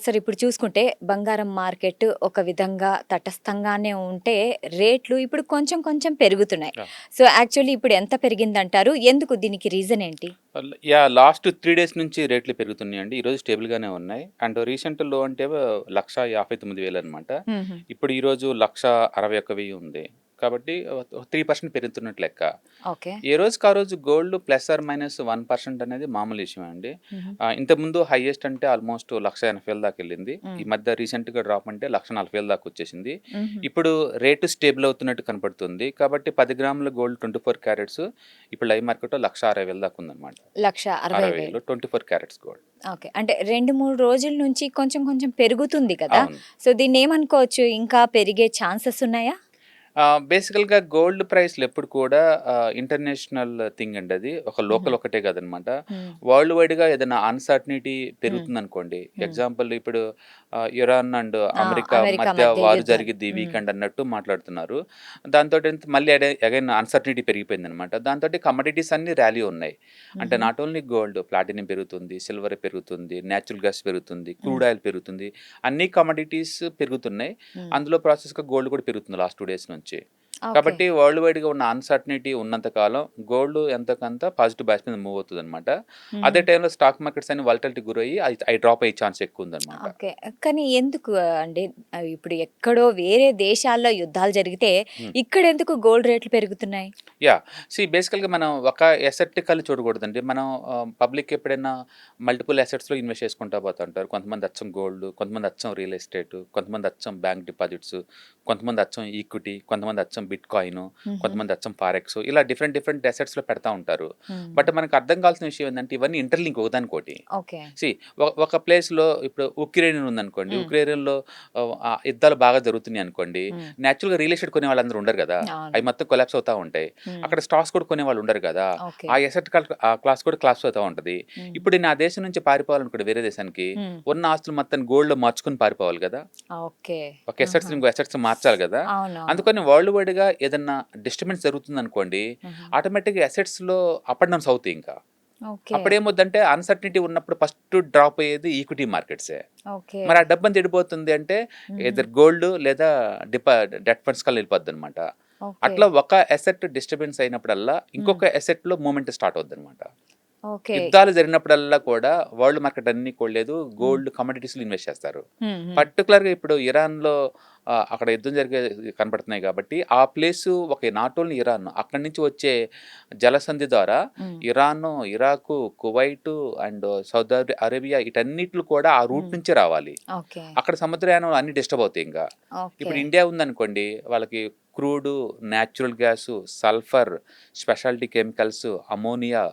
సరే ఇప్పుడు చూసుకుంటే బంగారం మార్కెట్ ఒక విధంగా తటస్థంగానే ఉంటే రేట్లు ఇప్పుడు కొంచెం కొంచెం పెరుగుతున్నాయి. యాహ్! సో, యాక్చువల్లీ ఇప్పుడు ఎంత పెరిగిందంటారు? ఎందుకు దీనికి రీజన్ ఏంటి? లాస్ట్ 3 డేస్ నుంచి రేట్లు పెరుగుతున్నాయండి. ఈరోజు స్టేబుల్‌గానే ఉన్నాయి. అండ్ రీసెంట్ లో అంటే 1,59,000 అనమాట. హుహు. ఇప్పుడు ఈరోజు 1,61,000 ఉంది. కాబట్టి 3% పెరుగుతున్నట్టు లెక్క. ఓకే. ఏ రోజుకి ఆ రోజు గోల్డ్ ప్లస్ ఆర్ మైనస్ 1% అనేది మామూలు విషయమే అండి. హుహు. ఇంతకుముందు హైయెస్ట్ అంటే ఆల్మోస్ట్ 1,80,000 దాకా వెళ్ళింది. హ్మ్. ఈ మధ్య రీసెంట్‌గా డ్రాప్ అంటే 1,40,000 దాకా వచ్చేసింది. హుహు. ఇప్పుడు రేటు స్టేబుల్ అవుతున్నట్టు కనపడుతుంది. కాబట్టి 10 గ్రాముల గోల్డ్ 24 క్యారెట్స్ ఇప్పుడు లైవ్ మార్కెట్‌లో 1,60,000 దాకా ఉందన్నమాట. 1,60,000. 60,000 24 క్యారెట్స్ గోల్డ్. ఓకే. అంటే 2, 3 రోజుల నుంచి కొంచెం కొంచెం పెరుగుతుంది కదా! అవును. సో, దీన్నేమనుకోవచ్చు? ఇంకా పెరిగే ఛాన్సెస్ ఉన్నాయా? బేసికల్‌గా గోల్డ్ ప్రైస్‌లు ఎప్పుడు కూడా ఇంటర్నేషనల్ థింగ్ అండి అది. ఒక హుహు. లోకల్ ఒకటే కాదనమాట. హ్మ్. వరల్డ్ వైడ్‌గా ఏదైనా అన్‌సర్టనిటీ హ్మ్. పెరుగుతుందనుకోండి. హ్మ్. ఎగ్జాంపుల్ ఇప్పుడు ఇరాన్ అండ్ ఆ! అమెరికా అమెరికా మధ్య మధ్య వార్ యుద్ధాలు. జరిగిద్ది ఈ హ్మ్. వీకెండ్ అన్నట్టు మాట్లాడుతున్నారు. దాంతోటేంటి మళ్ళీ అగైన్ అన్‌సర్టనిటీ పెరిగిపోయిందనమాట. దాంతోటి కమోడిటీస్ అన్నీ ర్యాలీ ఉన్నాయి. అంటే హుహు. నాట్ ఓన్లీ గోల్డ్, ప్లాటినం పెరుగుతుంది, సిల్వర్ పెరుగుతుంది, నేచురల్ గ్యాస్ పెరుగుతుంది, హ్మ్. క్రూడ్ ఆయిల్ పెరుగుతుంది. అన్ని కమోడిటీస్ పెరుగుతున్నాయి. హ్మ్. అందులో ప్రాసెస్‌గా గోల్డ్ కూడా పెరుగుతుంది లాస్ట్ 2 డేస్ నుంచి. ఓకే. కాబట్టి వరల్డ్ వైడ్‌గా ఉన్న అన్‌సర్టనిటీ ఉన్నంత కాలం గోల్డ్ ఎంతోకంత పాజిటివ్ బేస్ మీద మూవ్ అవుతదనమాట. హుహు. అదే టైంలో స్టాక్ మార్కెట్స్ అన్ని వాలటిలిటీ గురయ్యి అయి డ్రాప్ అయ్యే ఛాన్స్ ఎక్కువుందనమాట. ఓకే. కానీ ఎందుకు అండి? ఇప్పుడు ఎక్కడో వేరే దేశాల్లో యుద్ధాలు జరిగితే, హ్మ్. ఇక్కడెందుకు గోల్డ్ రేట్లు పెరుగుతున్నాయి? యాహ్! బేసికల్‌గా మనం ఒక అసెట్ కల్లి చూడకూడదండి. మనం పబ్లిక్ ఎప్పుడైనా మల్టిపుల్ అసెట్స్‌లో ఇన్వెస్ట్ చేసుకుంటా పోతుంటారు. కొంతమంది అచ్చం గోల్డ్, కొంతమంది అచ్చం రియల్ ఎస్టేట్, కొంతమంది అచ్చం బ్యాంక్ డిపాజిట్స్, కొంతమంది అచ్చం ఈక్విటీ, కొంతమంది అచ్చం బిట్‌కాయిన్, హుహు. కొంతమంది అచ్చం ఫారెక్స్ ఇలా డిఫరెంట్ డిఫరెంట్ అసెట్స్‌లో పెడతా ఉంటారు. హ్మ్. బట్ మనకు అర్థం కావాల్సిన విషయం ఏందంటే ఇవన్నీ ఇంటర్‌లింక్ ఒకదానికొకటి. ఓకే. సీ ఒక ప్లేస్‌లో ఇప్పుడు ఉక్రెయిన్ ఉందనుకోండి. హ్మ్. ఉక్రెయిన్‌లో యుద్ధాలు బాగా జరుగుతున్నాయి అనుకోండి. హ్మ్. నేచురల్‌గా రియల్ ఎస్టేట్ కొనే వాళ్ళందరూ ఉండరు గదా! అవును. అయి మొత్తం కొలాప్స్ అవుతా ఉంటాయి. హ్మ్. అక్కడ స్టాక్స్ కూడా కొనేవాళ్ళు ఉండరు కదా! ఓకే. ఆ ఎసెట్ క్లాస్ కూడా కొలాప్స్ అవుతా ఉంటది. హ్మ్. ఇప్పుడు నేను ఆ దేశం నుంచి పారిపోవాలనుకోండి వేరే దేశానికి, హ్మ్. ఉన్న ఆస్తులు మొత్తాన్ని గోల్డ్‌లో మార్చుకొని పారిపోవాలి గదా! ఓకే. ఒక ఎసెట్స్ ఆహా! ఇంకో ఎసెట్స్ మార్చాలి గదా! అవునవును. అందుకని వరల్డ్ వైడ్‌గా ఏదన్నా డిస్టర్బెన్స్ జరుగుతుందనుకోండి, ఆహా! ఆటోమేటిక్‌గా అసెట్స్‌లో అప్ అండ్ డౌన్స్ అవుతాయి ఇంకా. ఓకే. అప్పుడేమవుద్దంటే అన్‌సర్టనిటీ ఉన్నప్పుడు ఫస్ట్ డ్రాప్ అయ్యేది ఈక్విటీ మార్కెట్సే. ఓకే. మరి ఆ డబ్బంతా ఎడిపోతుంది అంటే హుహు. ఎయిదర్ గోల్డ్ లేదా డెట్ ఫండ్స్ కల్లా ఎళ్ళిపోద్దనమాట. ఓకే. అట్లా ఒక అసెట్ డిస్టర్బెన్స్ అయినప్పుడల్లా హ్మ్. ఇంకొక అసెట్‌లో మూవ్‌మెంట్ స్టార్ట్ అవుద్దనమాట. ఓకే. యుద్ధాలు జరిగినప్పుడల్లా కూడా వరల్డ్ మార్కెట్ అన్నీ కూడలేదు. హ్మ్. గోల్డ్ కమోడిటీస్‌లో ఇన్వెస్ట్ చేస్తారు. హ్మ్. హ్మ్. పర్టిక్యులర్‌గా ఇప్పుడు ఇరాన్‌లో అక్కడ యుద్ధం జరిగేది కనపడుతున్నాయి కాబట్టి, ఆ ప్లేసు నాట్ ఓన్లీ ఇరాన్ అక్కడి నుంచి వచ్చే జలసంధి ద్వారా హ్మ్. Iran, Iraq, Kuwait and Saudi Arabia ఈటన్నిటిలు కూడా ఆ రూట్ హ్మ్. నుంచే రావాలి. ఓకే. అక్కడ సముద్రయానం అన్నీ డిస్టర్బ్ అవుతాయి ఇంక. ఓకే. ఇప్పుడు ఇండియా ఉందనుకోండి, వాళ్ళకి crude, natural gas, sulphur, speciality chemicals, ammonia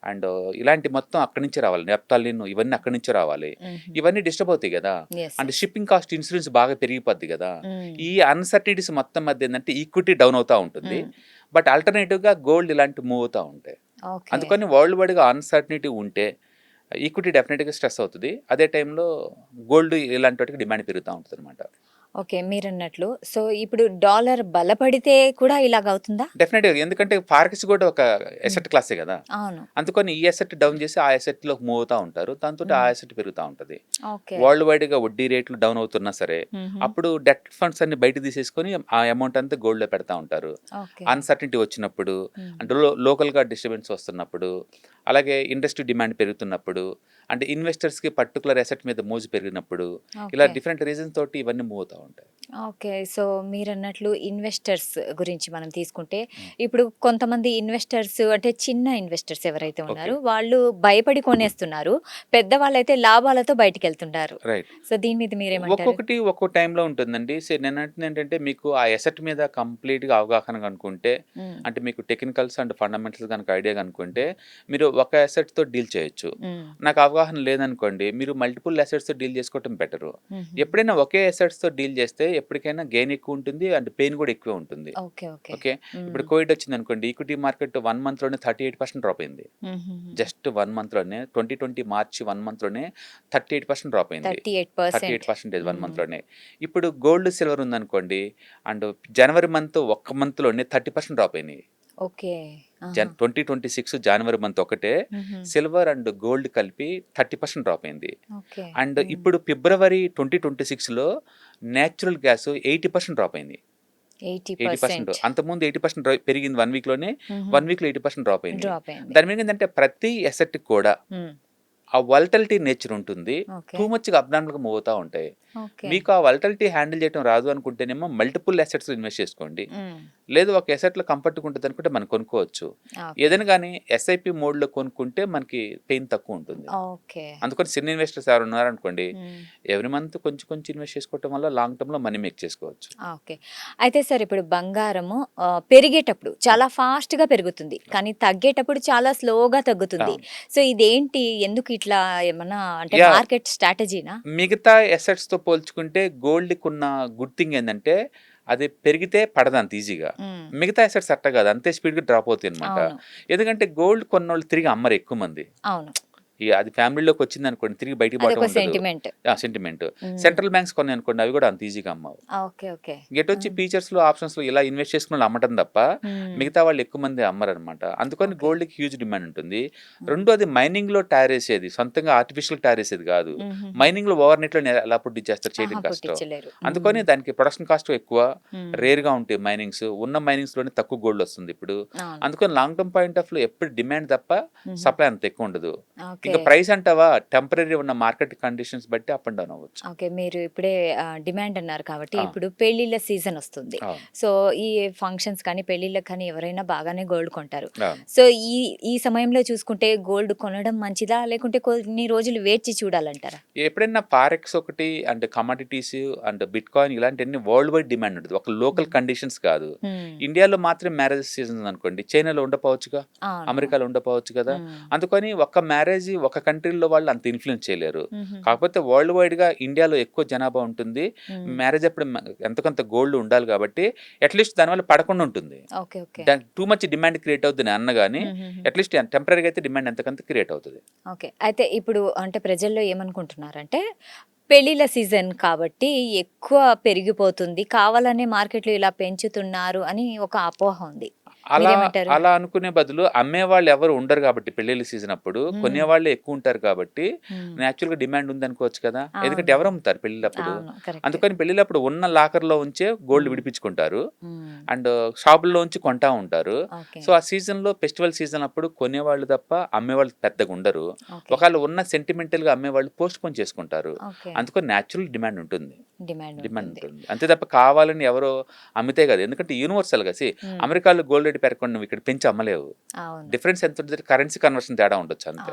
and ఇలాంటి మొత్తం అక్కడి నుంచే రావాలి. నెప్తాలిన్ ఇవన్నీ అక్కడి నుంచే రావాలి. హుహు. ఇవన్నీ డిస్టర్బ్ అవుతాయి గదా! Yes. And yes. Shipping cost, insurance బాగా పెరిగిపోద్ది గదా! హ్మ్. ఈ అన్‌సర్టనిటీస్ మొత్తం మధ్య ఏందంటే ఈక్విటీ డౌన్ అవుతా ఉంటుంది. హ్మ్. బట్ ఆల్టర్‌నేటివ్‌గా గోల్డ్ ఇలాంటివి మూవ్ అవుతా ఉంటాయి. ఓకే. అందుకని వరల్డ్ వైడ్‌గా అన్‌సర్టనిటీ ఉంటే ఈక్విటీ డెఫినిట్‌గా స్ట్రెస్ అవుతది. అదే టైంలో గోల్డ్ ఇలాంటి వాటికి డిమాండ్ పెరుగుతా ఉంటదనమాట. ఓకే. మీరన్నట్లు. సో, ఇప్పుడు డాలర్ బలపడితే కూడా ఇలాగవుతుందా? డెఫినెట్‌గా. ఎందుకంటే ఫారెక్స్ గూడా ఒక హ్మ్. అసెట్ క్లాసే గదా! అవును. అందుకని ఈ అసెట్ డౌన్ జేసి ఆ అసెట్‌లోకి మూవ్ అవుతా ఉంటారు. దాంతోటి ఆ హ్మ్. అసెట్ పెరుగుతా ఉంటది. ఓకే. వరల్డ్ వైడ్‌గా వడ్డీ రేట్లు డౌన్ అవుతున్నా సరే, హుహు. అప్పుడు డెట్ ఫండ్స్ అన్ని బయటకి తీసేసుకొని ఆ అమౌంట్ అంతా గోల్డ్‌లో పెడతా ఉంటారు. ఓకే. అన్‌సర్టనిటీ వచ్చినప్పుడు, హ్మ్. అంటే లోకల్‌గా డిస్టర్బెన్స్ వస్తున్నప్పుడు, అలాగే ఇండస్ట్రీ డిమాండ్ పెరుగుతున్నప్పుడు, అంటే ఇన్వెస్టర్స్‌కి పర్టిక్యులర్ అసెట్ మీద మోజు పెరిగినప్పుడు, ఇలా ఓకే. డిఫరెంట్ రీజన్స్ తోటి ఇవన్నీ మూవ్ అవుతా ఉంటాయి. ఓకే. సో, మీరన్నట్లు ఇన్వెస్టర్స్ గురించి మనం తీసుకుంటే, హ్మ్. ఇప్పుడు కొంతమంది ఇన్వెస్టర్స్ అంటే చిన్న ఇన్వెస్టర్స్ ఎవరైతే ఓకే. ఉన్నారో, వాళ్ళు భయపడి కొనేస్తున్నారు. పెద్దవాళ్ళైతే లాభాలతో బయటికెళ్తుంటారు. రైట్. సో, దీని మీద మీరేమంటారు? ఒక్కొక్కటి ఒక్కో టైంలో ఉంటుందండి. నేనంటుందేంటంటే మీకు ఆ అసెట్ మీద కంప్లీట్‌గా అవగాహన గనుకుంటే, హ్మ్. అంటే మీకు టెక్నికల్స్ అండ్ ఫండమెంటల్స్ గనుక ఐడియా గనుకుంటే, మీరు ఒక అసెట్‌తో డీల్ చేయొచ్చు. హ్మ్. నాకు అవగాహన లేదనుకోండి, మీరు మల్టిపుల్ అసెట్స్‌తో డీల్ చేసుకోవటం బెటరు. హుహుహు. ఎప్పుడైనా ఒకే అసెట్స్‌తో డీల్ చేస్తే ఎప్పటికైనా గెయిన్ ఎక్కువుంటుంది. అండ్ పెయిన్ గూడా ఎక్కువే ఉంటుంది. ఓకే. ఓకే. ఓకే. ఇప్పుడు హ్మ్. కోవిడ్ వచ్చిందనుకోండి, ఈక్విటీ మార్కెట్ 1 మంత్‌లోనే 38% డ్రాప్ అయింది. హుహుహు. జస్ట్ 1 మంత్‌లోనే 2020 మార్చి 1 మంత్‌లోనే 38% డ్రాప్ అయింది. 38%. 38% 1 హ్మ్. మంత్‌లోనే. ఇప్పుడు గోల్డ్, సిల్వర్ ఉందనుకోండి అండ్ జనవరి ఒక్క మంత్‌లోనే 30% డ్రాప్ అయినాయి. ఓకే. 2026 జనవరి మంత్ ఒకటే సిల్వర్ అండ్ గోల్డ్ కలిపి 30% డ్రాప్ అయింది. ఓకే. అండ్ ఇప్పుడు ఫిబ్రవరి 2026లో నేచురల్ గ్యాస్ 80% డ్రాప్ అయింది. 80%. అంతకుముందు 80% పెరిగింది 1 వీక్లోనే. 1 వీక్లో 80% డ్రాప్ అయింది. డ్రాప్ అయింది. దాని మీద ఏంటంటే ప్రతి ఎసెట్ కూడా ఆ వల్టలిటీ నేచర్ ఉంటుంది. ఓకే. టూ మచ్గా అబ్నార్మల్గా మూవ్ అవుతూ ఉంటాయి. ఓకే. మీకు ఆ వల్టలిటీ హ్యాండిల్ చేయడం రాదు అనుకుంటేనేమో మల్టిపుల్ అసెట్స్ ఇన్వెస్ట్ చేసుకోండి. లేదు ఒక ఎసెట్లో కంఫర్ట్గా ఉంటుంది అనుకుంటే మనం కొనుక్కోవచ్చు. ఏదైనా కానీ ఎస్ఐపి మోడ్లో కొనుక్కుంటే మనకి పెయిన్ తక్కువ ఉంటుంది. ఓకే. అందుకని చిన్న ఇన్వెస్టర్స్ ఎవరు ఉన్నారనుకోండి, ఎవ్రీ మంత్ కొంచెం కొంచెం ఇన్వెస్ట్ చేసుకోవటం వల్ల లాంగ్ టర్మ్లో మనీ మేక్ చేసుకోవచ్చు. ఓకే. అయితే సార్ ఇప్పుడు బంగారము పెరిగేటప్పుడు చాలా ఫాస్ట్గా పెరుగుతుంది, కానీ తగ్గేటప్పుడు చాలా స్లోగా తగ్గుతుంది. సో ఇదేంటి, ఎందుకు ఇట్లా ఏమన్నా అంటే Yeah. మార్కెట్ స్ట్రాటజీనా? మిగతా ఎసెట్స్తో పోల్చుకుంటే గోల్డ్కి ఉన్న గుడ్ థింగ్ ఏంటంటే అది పెరిగితే పడదు అంత ఈజీగా. మిగతా ఎసెట్స్ అట్ట కాదు, అంతే స్పీడ్గా డ్రాప్ అవుతాయి అనమాట. అవును. ఎందుకంటే గోల్డ్ కొన్నోళ్ళు తిరిగి అమ్మరు ఎక్కువ మంది. అవును. అది ఫ్యామిలీలోకి వచ్చింది అనుకోండి, తిరిగి బయటికి అదొక పోవటం ఉండదు. సెంటిమెంట్. సెంటిమెంట్. సెంట్రల్ బ్యాంక్స్ కొన్నాయి అనుకోండి, అవి కూడా అంత ఈజీగా అమ్మవు. ఓకే. ఓకే. గెటొచ్చి ఫీచర్స్లో ఆప్షన్స్లో ఇలా ఇన్వెస్ట్ చేసుకున్న వాళ్ళు అమ్మటం తప్ప మిగతా వాళ్ళు ఎక్కువ మంది అమ్మరు అనమాట. అందుకని గోల్డ్కి హ్యూజ్ డిమాండ్ ఉంటుంది. రెండోది మైనింగ్లో టైర్ వేసేది, సొంతంగా ఆర్టిఫిషియల్ టైర్ వేసేది కాదు. మైనింగ్లో ఓవర్ నైట్లో ఎలా ప్రొడ్యూస్ చేస్తారు, చేయడం కష్టం. పుట్టించలేరు. అందుకని దానికి ప్రొడక్షన్ కాస్ట్ ఎక్కువ, రేర్గా ఉంటాయి మైనింగ్స్. ఉన్న మైనింగ్స్లోనే తక్కువ గోల్డ్ వస్తుంది ఇప్పుడు. అవును. అందుకని long term point of view ఎప్పుడు డిమాండ్ తప్ప సప్లై అంత ఎక్కువ ఉండదు. ఓకే. ఇంకా ప్రైస్ అంటావా టెంపరీ ఉన్న మార్కెట్ కండిషన్స్ బట్టి అప్ అండ్ డౌన్ అవ్వచ్చు. ఓకే. మీరు ఇప్పుడే డిమాండ్ అన్నారు కాబట్టి ఇప్పుడు పెళ్లిళ్ళ సీజన్ వస్తుంది. సో ఈ ఫంక్షన్స్ కానీ పెళ్లిళ్ళకి కానీ ఎవరైనా బాగానే గోల్డ్ కొంటారు. సో ఈ సమయంలో చూసుకుంటే గోల్డ్ కొనడం మంచిదా, లేకుంటే కొన్ని రోజులు వేచి చూడాలంటారా? ఎప్పుడైనా ఫారెక్స్ ఒకటి and commodities and bit coin ఇలాంటివన్నీ వరల్డ్ వైడ్ డిమాండ్ ఉంటుంది, ఒక లోకల్ కండిషన్స్ కాదు. ఇండియాలో మాత్రమే మ్యారేజ్ సీజన్ అనుకోండి, చైనాలో ఉండకపోవచ్చుగా, అమెరికాలో ఉండకపోవచ్చు కదా. అందుకని ఒక మ్యారేజ్ ఒక కంట్రీలో వాళ్ళు అంత ఇన్ఫ్లుయెన్స్ చేయలేరు. కాకపోతే వరల్డ్ వైడ్ గా ఇండియాలో ఎక్కువ జనాభా ఉంటుంది, మ్యారేజ్ అప్పుడు ఎంతకొంత గోల్డ్ ఉండాలి కాబట్టి అట్లీస్ట్ దానివల్ల పడకుండా ఉంటుంది. టూ మచ్ డిమాండ్ క్రియేట్ అవుతుంది అన్న కానీ అట్లీస్ట్ టెంపరీగా అయితే డిమాండ్ ఎంతకంత క్రియేట్ అవుతుంది. ఓకే. అయితే ఇప్పుడు అంటే ప్రజల్లో ఏమనుకుంటున్నారంటే పెళ్లిళ్ళ సీజన్ కాబట్టి ఎక్కువ పెరిగిపోతుంది, కావాలనే మార్కెట్లో ఇలా పెంచుతున్నారు అని ఒక అపోహ ఉంది. అలా అనుకునే బదులు అమ్మేవాళ్ళు ఎవరు ఉండరు కాబట్టి పెళ్లిళ్ళ సీజన్ అప్పుడు కొనేవాళ్ళే ఎక్కువ ఉంటారు కాబట్టి న్యాచురల్ గా డిమాండ్ ఉంది అనుకోవచ్చు కదా. ఎందుకంటే ఎవరు అమ్ముతారు పెళ్లిళ్ళప్పుడు, అందుకని పెళ్లిళ్ళప్పుడు ఉన్న లాకర్ లో ఉంచే గోల్డ్ విడిపించుకుంటారు అండ్ షాపుల్లో ఉంచి కొంటా ఉంటారు. సో ఆ సీజన్ లో ఫెస్టివల్ సీజన్ అప్పుడు కొనేవాళ్ళు తప్ప అమ్మేవాళ్ళు పెద్దగా ఉండరు. ఒకవేళ ఉన్న సెంటిమెంటల్ గా అమ్మేవాళ్ళు పోస్ట్ పోన్ చేసుకుంటారు. అందుకని న్యాచురల్ డిమాండ్ ఉంటుంది, డిమాండ్ ఉంటుంది అంతే తప్ప కావాలని ఎవరో అమ్మితే కదా. ఎందుకంటే యూనివర్సల్ గా అమెరికాలో గోల్డ్ రేట్ పెరగకుండా నువ్వు ఇక్కడ పెంచి అమ్మలేవు. డిఫరెన్స్ ఎంత ఉంటుంది, కరెన్సీ కన్వర్షన్ తేడా ఉండొచ్చు అంతే.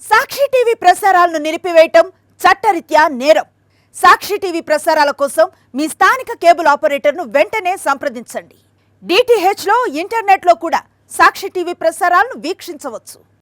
సాక్షి టీవీ ప్రసారాలను నిలిపివేయటం చట్టరీత్యా నేరం. సాక్షి టీవీ ప్రసారాల కోసం మీ స్థానిక కేబుల్ ఆపరేటర్ను వెంటనే సంప్రదించండి. DTH లో ఇంటర్నెట్లో కూడా సాక్షి టీవీ ప్రసారాలను వీక్షించవచ్చు.